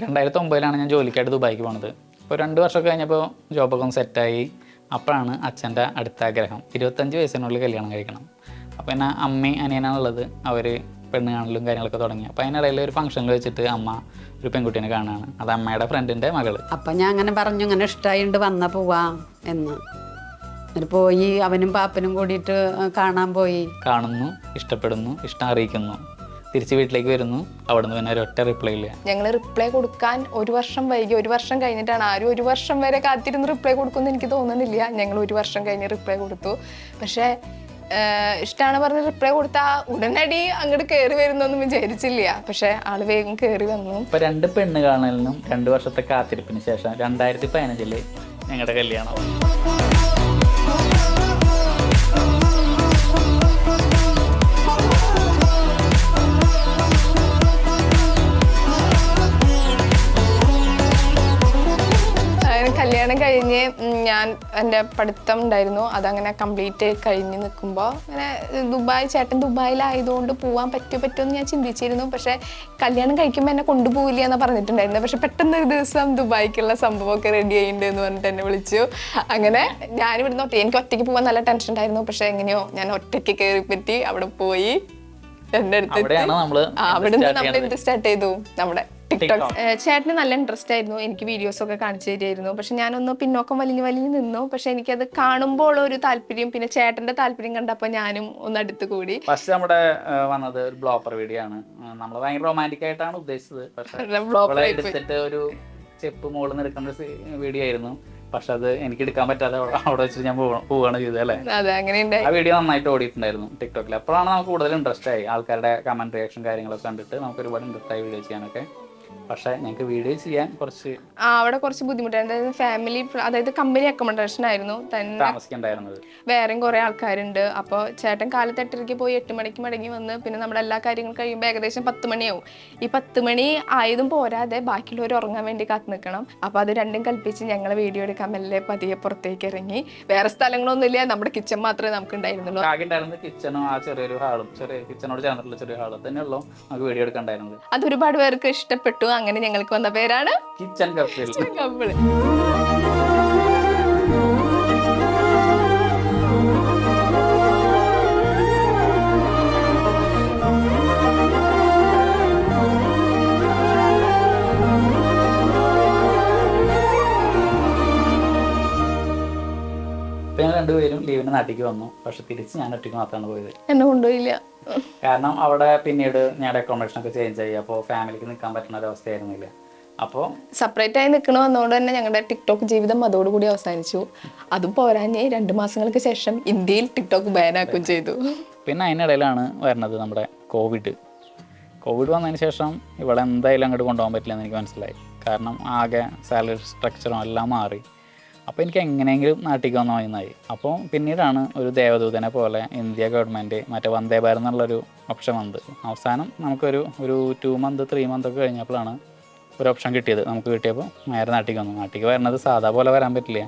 2009 ഞാൻ ജോലിക്കായിട്ട് ദുബായിക്ക് പോണത്. ഇപ്പോൾ 2 വർഷമൊക്കെ കഴിഞ്ഞപ്പോൾ ജോബൊക്കെ ഒന്ന് സെറ്റായി. അപ്പോഴാണ് അച്ഛൻ്റെ അടുത്ത ആഗ്രഹം 25 വയസ്സിനുള്ളിൽ കല്യാണം കഴിക്കണം. അപ്പോൾ പിന്നെ അമ്മയും അനിയനാണുള്ളത്. അവർ പെണ്ണ് കാണലും കാര്യങ്ങളൊക്കെ തുടങ്ങി. അപ്പോൾ അതിനിടയിൽ ഒരു ഫംഗ്ഷനിൽ വെച്ചിട്ട് അമ്മ ഒരു പെൺകുട്ടീനെ കാണുകയാണ്. അത് അമ്മയുടെ ഫ്രണ്ടിൻ്റെ മകള്. അപ്പം ഞാൻ അങ്ങനെ പറഞ്ഞു, ഇങ്ങനെ ഇഷ്ടമായിട്ടുണ്ട് വന്നാൽ പോവാം എന്ന്. എന്നിട്ട് പോയി, അവനും പാപ്പനും കൂടിയിട്ട് കാണാൻ പോയി. കാണുന്നു, ഇഷ്ടപ്പെടുന്നു, ഇഷ്ടം അറിയിക്കുന്നു, തിരിച്ച് വീട്ടിലേക്ക് വരുന്നു. അവിടെ നിന്ന് പിന്നെ ഒരൊറ്റ റിപ്ലൈ ഇല്ല. ഞങ്ങൾ റിപ്ലൈ കൊടുക്കാൻ 1 വർഷം വൈകി. 1 വർഷം കഴിഞ്ഞിട്ടാണ്. ആരും 1 വർഷം വരെ കാത്തിരുന്ന് റിപ്ലൈ കൊടുക്കുമെന്ന് എനിക്ക് തോന്നുന്നില്ല. ഞങ്ങൾ 1 വർഷം കഴിഞ്ഞ് റിപ്ലൈ കൊടുത്തു. പക്ഷേ ഇഷ്ടമാണ് പറഞ്ഞ് റിപ്ലൈ കൊടുത്താൽ ഉടനടി അങ്ങോട്ട് കയറി വരുന്നൊന്നും വിചാരിച്ചില്ല. പക്ഷെ ആള് വേഗം കയറി വന്നു. ഇപ്പൊ 2 പെണ്ണ് കാണലിനും 2 വർഷത്തെ കാത്തിരിപ്പിന് ശേഷം 2015 ഞങ്ങളുടെ കല്യാണം. കല്യാണം കഴിഞ്ഞ് ഞാൻ എൻ്റെ പഠിത്തം ഉണ്ടായിരുന്നു, അതങ്ങനെ കംപ്ലീറ്റ് കഴിഞ്ഞ് നിൽക്കുമ്പോൾ അങ്ങനെ ചേട്ടൻ ദുബായിലായതുകൊണ്ട് പോകാൻ പറ്റുമെന്ന് ഞാൻ ചിന്തിച്ചിരുന്നു. പക്ഷേ കല്യാണം കഴിക്കുമ്പോൾ എന്നെ കൊണ്ടുപോകില്ല എന്ന് പറഞ്ഞിട്ടുണ്ടായിരുന്നു. പക്ഷെ പെട്ടെന്ന് ഒരു ദിവസം ദുബായിക്കുള്ള സംഭവമൊക്കെ റെഡി ആയിട്ടുണ്ട് എന്ന് പറഞ്ഞിട്ട് എന്നെ വിളിച്ചു. അങ്ങനെ ഞാനിവിടുന്ന് എനിക്ക് ഒറ്റയ്ക്ക് പോകാൻ നല്ല ടെൻഷൻ ഉണ്ടായിരുന്നു. പക്ഷെ എങ്ങനെയോ ഞാൻ ഒറ്റയ്ക്ക് കയറി പറ്റി അവിടെ പോയി. എൻ്റെ അടുത്ത് അവിടുന്ന് നമ്മൾ എന്ത് സ്റ്റാർട്ട് ചെയ്തു, നമ്മുടെ ടിക്ടോക്ക്. ചേട്ടന് നല്ല ഇൻട്രസ്റ്റ് ആയിരുന്നു, എനിക്ക് വീഡിയോസ് ഒക്കെ കാണിച്ചു തരുമായിരുന്നു. പക്ഷെ ഞാനൊന്ന് പിന്നോക്കം വലിഞ്ഞ് നിന്നു. പക്ഷെ എനിക്കത് കാണുമ്പോൾ ഒരു താല്പര്യം, പിന്നെ ചേട്ടന്റെ താല്പര്യം കണ്ടപ്പോൾ ഞാനും ഒന്ന് അടുത്ത് കൂടി. ഫസ്റ്റ് നമ്മുടെ വന്നത് ഒരു ബ്ലോപ്പർ വീഡിയോ ആണ്. നമ്മൾ ഭയങ്കര റൊമാൻറ്റിക് ആയിട്ടാണ് ഉദ്ദേശിച്ചത്. പക്ഷെ ഒരു സ്റ്റെപ്പ് മുകളിൽ നിന്ന് എടുക്കേണ്ട വീഡിയോ ആയിരുന്നു. പക്ഷെ അത് എനിക്ക് എടുക്കാൻ പറ്റാതെ അവിടെ വെച്ചിട്ട് ഞാൻ പോവുകയാണ് ചെയ്തത് അല്ലേ. ആ വീഡിയോ നന്നായിട്ട് ഓടിയിട്ടുണ്ടായിരുന്നു ടിക്ടോക്കിൽ. അപ്പോഴാണ് നമുക്ക് കൂടുതൽ ഇൻട്രസ്റ്റ് ആയി. ആൾക്കാരുടെ കമന്റ് റിയാക്ഷൻ കാര്യങ്ങളൊക്കെ കണ്ടിട്ട് നമുക്ക് ഒരുപാട് ഇൻട്രസ്റ്റ് ആയി വീഡിയോ ചെയ്യാനൊക്കെ. പക്ഷെ ഞങ്ങൾക്ക് വീഡിയോ ചെയ്യാൻ അവിടെ കുറച്ച് ബുദ്ധിമുട്ടായിരുന്നു. അതായത് ഫാമിലി, അതായത് കമ്പനി അക്കോമഡേഷൻ ആയിരുന്നു തന്നെ താമസിക്കണ്ടായിരുന്നത്. വേറെയും കുറെ ആൾക്കാരുണ്ട്. അപ്പോൾ ചേട്ടൻ കാലത്ത് 8:30 പോയി 8 മണിക്ക് മടങ്ങി വന്ന് പിന്നെ നമ്മുടെ എല്ലാ കാര്യങ്ങളും കഴിയുമ്പോൾ ഏകദേശം 10 മണിയാവും. ഈ 10 മണി ആയതും പോരാതെ ബാക്കിയുള്ളവർ ഉറങ്ങാൻ വേണ്ടി കാത്തു നിൽക്കണം. അപ്പോൾ അത് രണ്ടും കൽപ്പിച്ച് ഞങ്ങൾ വീഡിയോ എടുക്കാൻ മെല്ലെ പതിയെ പുറത്തേക്ക് ഇറങ്ങി. വേറെ സ്ഥലങ്ങളൊന്നും ഇല്ല, നമ്മുടെ കിച്ചൺ മാത്രമേ നമുക്ക് ഉണ്ടായിരുന്നുള്ളൂ. കിച്ചണും ആ ചെറിയൊരു ഹാളും, കിച്ചണോട് ചേർന്നിട്ടുള്ള ചെറിയ ഹാള് തന്നെയുള്ളൂ നമുക്ക് വീഡിയോ എടുക്കണ്ടായിരുന്നത്. അത് ഒരുപാട് പേർക്ക് ഇഷ്ടപ്പെട്ടു. അങ്ങനെ ഞങ്ങൾക്ക് വന്ന പേരാണ് കിച്ചൺ കപ്പിൾ. ഞങ്ങൾ 2 പേരും ലീവിന് നാട്ടിലേക്ക് വന്നു. പക്ഷെ തിരിച്ച് ഞാൻ ഒറ്റയ്ക്ക് മാത്രമാണ് പോയത്. എന്നെ കൊണ്ടുപോയില്ല. കാരണം അവിടെ പിന്നീട് ഞങ്ങളുടെ അക്കോമഡേഷൻ ഒക്കെ ചേഞ്ച് ആയി. അപ്പോൾ ഫാമിലിക്ക് നിൽക്കാൻ പറ്റുന്ന ഒരു അവസ്ഥയായിരുന്നില്ല. അപ്പോൾ സെപ്പറേറ്റ് ആയി നിൽക്കണ വന്നതുകൊണ്ട് തന്നെ ഞങ്ങളുടെ ടിക്ടോക്ക് ജീവിതം അതോടുകൂടി അവസാനിച്ചു. അതും പോരാഞ്ഞ് 2 മാസങ്ങൾക്ക് ശേഷം ഇന്ത്യയിൽ ടിക്ടോക്ക് ബാനാക്കുകയും ചെയ്തു. പിന്നെ അതിനിടയിലാണ് വരുന്നത് നമ്മുടെ കോവിഡ് വന്നതിന് ശേഷം ഇവിടെ എന്തായാലും അങ്ങോട്ട് കൊണ്ടുപോകാൻ പറ്റില്ലെന്ന് എനിക്ക് മനസ്സിലായി. കാരണം ആകെ സാലറി സ്ട്രക്ചറും എല്ലാം മാറി. അപ്പോൾ എനിക്ക് എങ്ങനെയെങ്കിലും നാട്ടിലേക്ക് വന്നാൽ മതിയായി. അപ്പോൾ പിന്നീടാണ് ഒരു ദേവദൂതനെ പോലെ ഇന്ത്യ ഗവൺമെൻറ് മറ്റേ വന്ദേ ഭാരത് എന്നുള്ളൊരു ഓപ്ഷൻ വന്നത്. അവസാനം നമുക്കൊരു 2 മന്ത് 3 മന്ത് ഒക്കെ കഴിഞ്ഞപ്പോഴാണ് ഒരു ഓപ്ഷൻ കിട്ടിയത്. നമുക്ക് കിട്ടിയപ്പോൾ നേരെ നാട്ടിലേക്ക് വന്നു. നാട്ടിലേക്ക് വരുന്നത് സാധാ പോലെ വരാൻ പറ്റില്ല.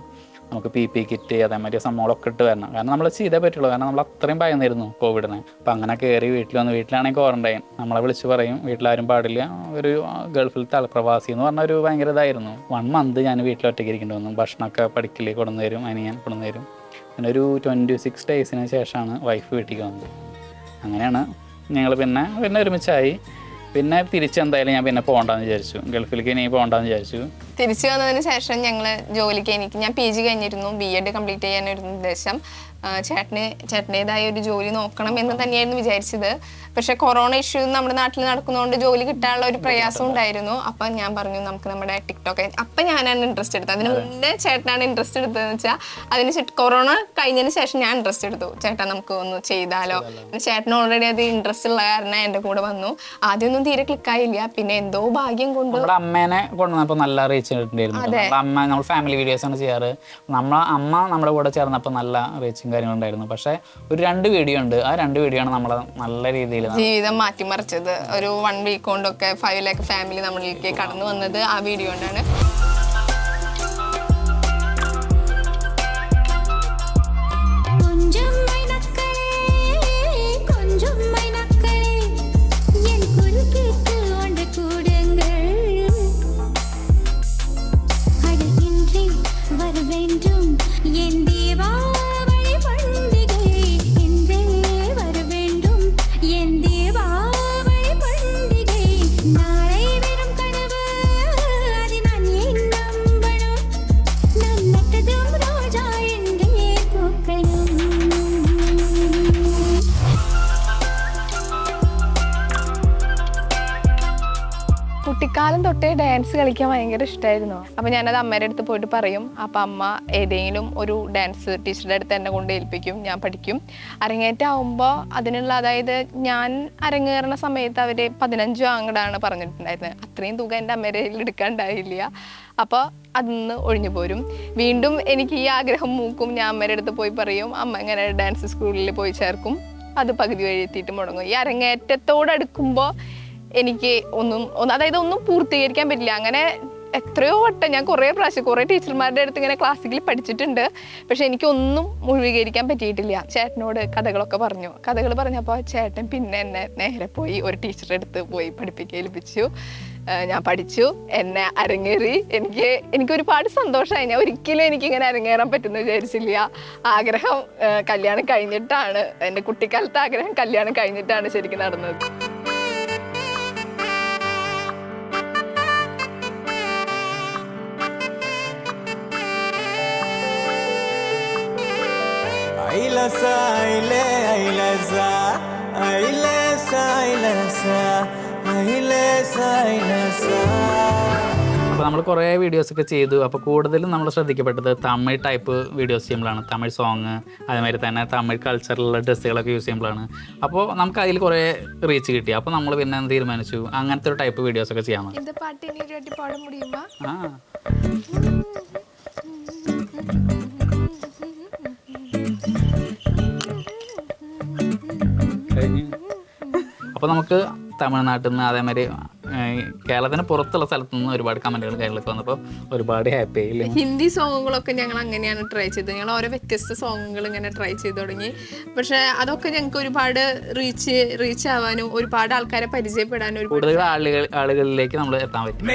നമുക്ക് PP കിറ്റ് അതേമാതിരി സംഭവങ്ങളൊക്കെ ഇട്ട് വരണം. കാരണം നമ്മൾ ചെയ്തേ പറ്റുള്ളൂ. കാരണം നമ്മൾ അത്രയും ഭയന്നിരുന്നു കോവിഡിനെ. അപ്പം അങ്ങനെ കയറി വീട്ടിൽ വന്നു. വീട്ടിലാണെങ്കിൽ ക്വാറന്റൈൻ. നമ്മളെ വിളിച്ച് പറയും വീട്ടിലാരും പാടില്ല. ഒരു ഗൾഫിൽ തലപ്രവാസി എന്ന് പറഞ്ഞ ഒരു ഭയങ്കര ഇതായിരുന്നു. 1 മന്ത് ഞാൻ വീട്ടിൽ ഒറ്റയ്ക്ക് ഇരിക്കേണ്ടി വന്നു. ഭക്ഷണമൊക്കെ പഠിക്കല് കൊണ്ടുവന്ന് തരും, അനിയൻ കൊണ്ടുവന്ന് തരും. പിന്നെ ഒരു 26 ഡേയ്സിന് ശേഷമാണ് വൈഫ് വീട്ടിലേക്ക് വന്നത്. അങ്ങനെയാണ് ഞങ്ങൾ പിന്നെ ഒരുമിച്ചായി. പിന്നെ തിരിച്ചെന്തായാലും ഞാൻ പിന്നെ പോകണ്ടെന്ന് വിചാരിച്ചു. ഗൾഫിലേക്ക് ഇനി പോകണ്ടെന്ന് വിചാരിച്ചു. തിരിച്ചു വന്നതിന് ശേഷം ഞങ്ങൾ ജോലിക്ക് ഞാൻ PG കഴിഞ്ഞിരുന്നു. B.Ed കംപ്ലീറ്റ് ചെയ്യാനൊരു ഉദ്ദേശം. ചേട്ടൻ്റെതായ ഒരു ജോലി നോക്കണം എന്ന് തന്നെയായിരുന്നു വിചാരിച്ചത്. പക്ഷെ കൊറോണ ഇഷ്യൂ നമ്മുടെ നാട്ടിൽ നടക്കുന്നതുകൊണ്ട് ജോലി കിട്ടാനുള്ള ഒരു പ്രയാസം ഉണ്ടായിരുന്നു. അപ്പം ഞാൻ പറഞ്ഞു നമുക്ക് നമ്മുടെ ടിക്ടോക്ക്. അപ്പം ഞാനാണ് ഇൻട്രസ്റ്റ് എടുത്തത്. അതിന് മുന്നേ ചേട്ടനാണ് ഇൻട്രസ്റ്റ് എടുത്തതെന്ന് വെച്ചാൽ അതിന് കൊറോണ കഴിഞ്ഞതിന് ശേഷം ഞാൻ ഇൻട്രസ്റ്റ് എടുത്തു. ചേട്ടാ നമുക്ക് ഒന്ന് ചെയ്താലോ. ചേട്ടന് ഓൾറെഡി അത് ഇൻട്രസ്റ്റ് ഉള്ള കാരണം എൻ്റെ കൂടെ വന്നു. ആദ്യമൊന്നും തീരെ ക്ലിക്കായില്ല. പിന്നെ എന്തോ ഭാഗ്യം കൊണ്ട് അമ്മേനെ കൊണ്ടുവന്നപ്പോൾ നല്ല റീച്ച് കിട്ടിയിരുന്നു. അമ്മ നമ്മൾ ഫാമിലി വീഡിയോസ് ആണ് ചെയ്യാറ്. അമ്മ നമ്മുടെ കൂടെ ചേർന്നപ്പോൾ നല്ല റീച്ചും കാര്യങ്ങളുണ്ടായിരുന്നു. പക്ഷെ ഒരു 2 വീഡിയോ ഉണ്ട്. ആ 2 വീഡിയോ ആണ് നമ്മളെ നല്ല രീതിയിൽ ജീവിതം മാറ്റിമറിച്ചത്. ഒരു 1 വീക്ക് കൊണ്ടൊക്കെ 5 lakh ഫാമിലി നമ്മളിലേക്ക് കടന്നു വന്നത് ആ വീഡിയോ കൊണ്ടാണ്. തൊട്ടേ ഡാൻസ് കളിക്കാൻ ഭയങ്കര ഇഷ്ടമായിരുന്നു. അപ്പോൾ ഞാനത് അമ്മയുടെ അടുത്ത് പോയിട്ട് പറയും. അപ്പോൾ അമ്മ ഏതെങ്കിലും ഒരു ഡാൻസ് ടീച്ചറുടെ അടുത്ത് എന്നെ കൊണ്ട് ഏൽപ്പിക്കും, ഞാൻ പഠിക്കും. അരങ്ങേറ്റമാകുമ്പോൾ അതിനുള്ള, അതായത് ഞാൻ അരങ്ങേറുന്ന സമയത്ത് അവർ 15 അങ്ങടാണ് പറഞ്ഞിട്ടുണ്ടായിരുന്നത്. അത്രയും തുക എൻ്റെ അമ്മയുടെ കയ്യിൽ എടുക്കാണ്ടായില്ല. അപ്പോൾ അതിന്ന് ഒഴിഞ്ഞു പോരും. വീണ്ടും എനിക്ക് ഈ ആഗ്രഹം മൂക്കും. ഞാൻ അമ്മയുടെ അടുത്ത് പോയി പറയും. അമ്മ ഇങ്ങനെ ഡാൻസ് സ്കൂളിൽ പോയി ചേർക്കും. അത് പകുതി വഴി എത്തിയിട്ട് മുടങ്ങും. ഈ അരങ്ങേറ്റത്തോടടുക്കുമ്പോൾ എനിക്ക് അതായത് ഒന്നും പൂർത്തീകരിക്കാൻ പറ്റില്ല. അങ്ങനെ എത്രയോ വട്ടം ഞാൻ കുറേ പ്രാവശ്യം കുറേ ടീച്ചർമാരുടെ അടുത്ത് ഇങ്ങനെ ക്ലാസിക്കലി പഠിച്ചിട്ടുണ്ട്. പക്ഷെ എനിക്കൊന്നും മുഴുവീകരിക്കാൻ പറ്റിയിട്ടില്ല. ചേട്ടനോട് കഥകളൊക്കെ പറഞ്ഞു. കഥകൾ പറഞ്ഞപ്പോൾ ചേട്ടൻ പിന്നെ എന്നെ നേരെ പോയി ഒരു ടീച്ചറുടെ അടുത്ത് പോയി പഠിപ്പിച്ചു. ഞാൻ പഠിച്ചു, എന്നെ അരങ്ങേറി. എനിക്കൊരുപാട് സന്തോഷമായി. ഞാൻ ഒരിക്കലും എനിക്കിങ്ങനെ അരങ്ങേറാൻ പറ്റുമെന്ന് വിചാരിച്ചില്ല. ആഗ്രഹം കല്യാണം കഴിഞ്ഞിട്ടാണ്, എൻ്റെ കുട്ടിക്കാലത്തെ ആഗ്രഹം കല്യാണം കഴിഞ്ഞിട്ടാണ് ശരിക്കും നടന്നത്. അപ്പോൾ നമ്മൾ കുറേ വീഡിയോസൊക്കെ ചെയ്തു. അപ്പോൾ കൂടുതലും നമ്മൾ ശ്രദ്ധിക്കപ്പെട്ടത് തമിഴ് ടൈപ്പ് വീഡിയോസ് ചെയ്യുമ്പോഴാണ്. തമിഴ് സോങ്, അതേമാതിരി തന്നെ തമിഴ് കൾച്ചറിലുള്ള ഡ്രസ്സുകളൊക്കെ യൂസ് ചെയ്യുമ്പോഴാണ്. അപ്പോൾ നമുക്ക് അതിൽ കുറേ റീച്ച് കിട്ടി. അപ്പോൾ നമ്മൾ പിന്നെ തീരുമാനിച്ചു അങ്ങനത്തെ ഒരു ടൈപ്പ് വീഡിയോസൊക്കെ ചെയ്യാമെന്ന്. இந்த பாட்டு நீ ரெட்டி பாட முடியுமா? അപ്പോൾ നമുക്ക് തമിഴ്നാട്ടിൽ നിന്ന് അതേമാതിരി കേരളത്തിന് പുറത്തുള്ള സ്ഥലത്തു നിന്ന് ഒരുപാട് കമൻറ്റുകൾ കാര്യങ്ങളൊക്കെ വന്നപ്പോൾ ഒരുപാട് ഹാപ്പി ആയില്ലേ. ഹിന്ദി സോങ്ങുകളൊക്കെ ഞങ്ങൾ അങ്ങനെയാണ് ട്രൈ ചെയ്തത്. ഞങ്ങൾ ഓരോ വ്യത്യസ്ത സോങ്ങുകൾ ഇങ്ങനെ ട്രൈ ചെയ്ത് തുടങ്ങി. പക്ഷെ അതൊക്കെ ഞങ്ങൾക്ക് ഒരുപാട് റീച്ച് ആവാനും ഒരുപാട് ആൾക്കാരെ പരിചയപ്പെടാനും കൂടുതൽ ആളുകളിലേക്ക് നമ്മൾ എത്താൻ പറ്റും.